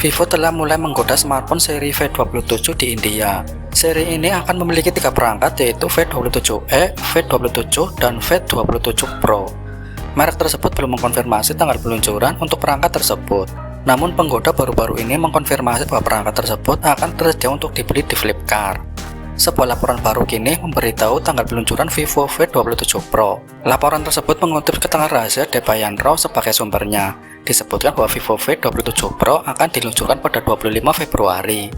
Vivo telah mulai menggoda smartphone seri V27 di India. Seri ini akan memiliki 3 perangkat, yaitu V27e, V27, dan V27 Pro. Merek tersebut belum mengkonfirmasi tanggal peluncuran untuk perangkat tersebut. Namun penggoda baru-baru ini mengkonfirmasi bahwa perangkat tersebut akan tersedia untuk dibeli di Flipkart. Sebuah laporan baru kini memberitahu tanggal peluncuran Vivo V27 Pro. Laporan tersebut mengutip keterangan rahasia Debayanro sebagai sumbernya. Disebutkan bahwa Vivo V27 Pro akan diluncurkan pada 25 Februari.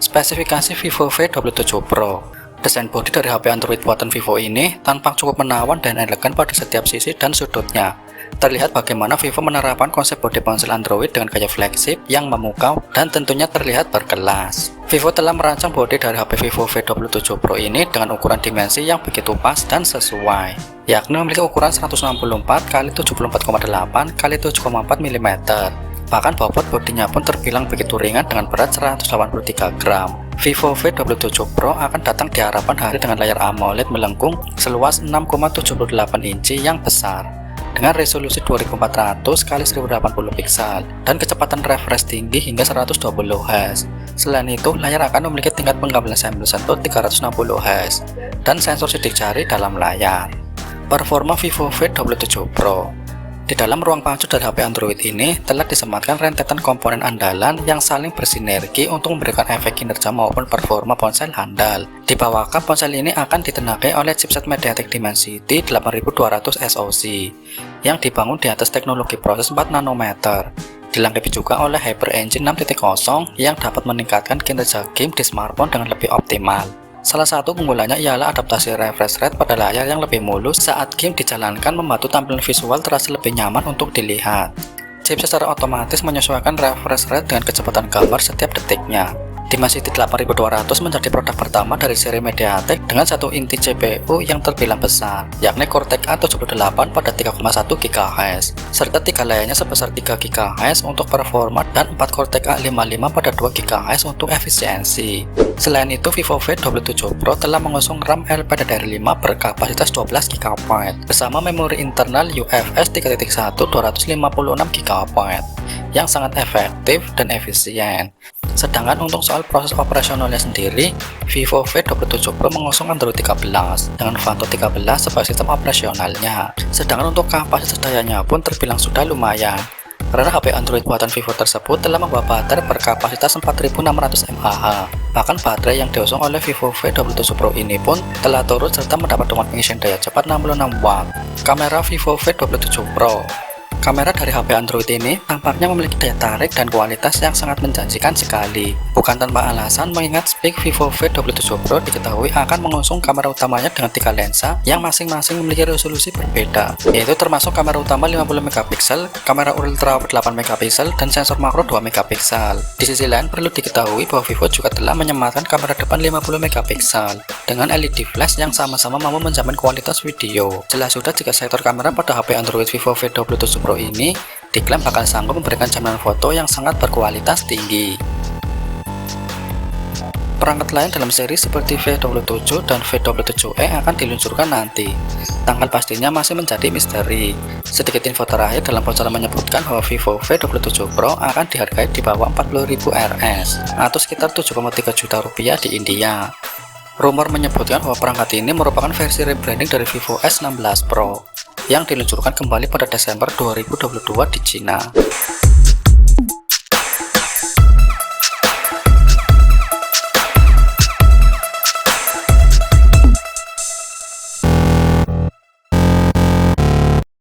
Spesifikasi Vivo V27 Pro. Desain bodi dari HP Android buatan Vivo ini tampak cukup menawan dan elegan pada setiap sisi dan sudutnya. Terlihat bagaimana Vivo menerapkan konsep bodi ponsel Android dengan gaya flagship yang memukau dan tentunya terlihat berkelas. Vivo telah merancang bodi dari HP Vivo V27 Pro ini dengan ukuran dimensi yang begitu pas dan sesuai, yakni memiliki ukuran 164x74,8 x 7,4 mm. Bahkan bobot bodinya pun terbilang begitu ringan dengan berat 183 gram. Vivo V27 Pro akan datang di hadapan hari dengan layar AMOLED melengkung seluas 6,78 inci yang besar, dengan resolusi 2400 x 1080 piksel dan kecepatan refresh tinggi hingga 120 Hz. Selain itu, layar akan memiliki tingkat penggambaran sampel sentuh 360 Hz dan sensor sidik jari dalam layar. Performa Vivo V27 Pro. Di dalam ruang pacu dari HP Android ini telah disematkan rentetan komponen andalan yang saling bersinergi untuk memberikan efek kinerja maupun performa ponsel handal. Di bawah kap ponsel ini akan ditenagai oleh chipset MediaTek Dimensity 8200 SoC yang dibangun di atas teknologi proses 4 nanometer. Dilengkapi juga oleh Hyper Engine 6.0 yang dapat meningkatkan kinerja game di smartphone dengan lebih optimal. Salah satu keunggulannya ialah adaptasi refresh rate pada layar yang lebih mulus saat game dijalankan, membantu tampilan visual terasa lebih nyaman untuk dilihat. Chipset secara otomatis menyesuaikan refresh rate dengan kecepatan gambar setiap detiknya. Dimensity 8200 menjadi produk pertama dari seri MediaTek dengan satu inti CPU yang terbilang besar, yakni Cortex A78 pada 3,1 GHz, serta 3 lainnya sebesar 3 GHz untuk performa dan 4 Cortex A55 pada 2 GHz untuk efisiensi. Selain itu, Vivo V27 Pro telah mengusung RAM LPDDR5 berkapasitas 12 GB bersama memori internal UFS 3.1 256 GB yang sangat efektif dan efisien. Sedangkan untuk soal proses operasionalnya sendiri, Vivo V27 Pro mengusung Android 13 dengan Vanto 13 sebagai sistem operasionalnya. Sedangkan untuk kapasitas dayanya pun terbilang sudah lumayan, karena HP Android buatan Vivo tersebut telah membawa baterai berkapasitas 4600 mAh. Bahkan baterai yang diusung oleh Vivo V27 Pro ini pun telah turut serta mendapat dukungan pengisian daya cepat 66 Watt. Kamera Vivo V27 Pro. Kamera dari HP Android ini tampaknya memiliki daya tarik dan kualitas yang sangat menjanjikan sekali. Bukan tanpa alasan, mengingat spek Vivo V27 Pro diketahui akan mengusung kamera utamanya dengan 3 lensa yang masing-masing memiliki resolusi berbeda, yaitu termasuk kamera utama 50MP, kamera ultra 8MP, dan sensor makro 2MP. Di sisi lain, perlu diketahui bahwa Vivo juga telah menyematkan kamera depan 50MP dengan LED flash yang sama-sama mampu menjamin kualitas video. Jelas sudah jika sektor kamera pada HP Android Vivo V27 Pro ini diklaim bakal sanggup memberikan jaminan foto yang sangat berkualitas tinggi. Perangkat lain dalam seri seperti V27 dan V27e akan diluncurkan nanti. Tanggal pastinya masih menjadi misteri. Sedikit info terakhir dalam bocoran menyebutkan bahwa Vivo V27 Pro akan dihargai di bawah 40.000 Rs atau sekitar 7,3 juta rupiah di India. Rumor menyebutkan bahwa perangkat ini merupakan versi rebranding dari Vivo S16 Pro yang diluncurkan kembali pada Desember 2022 di Cina.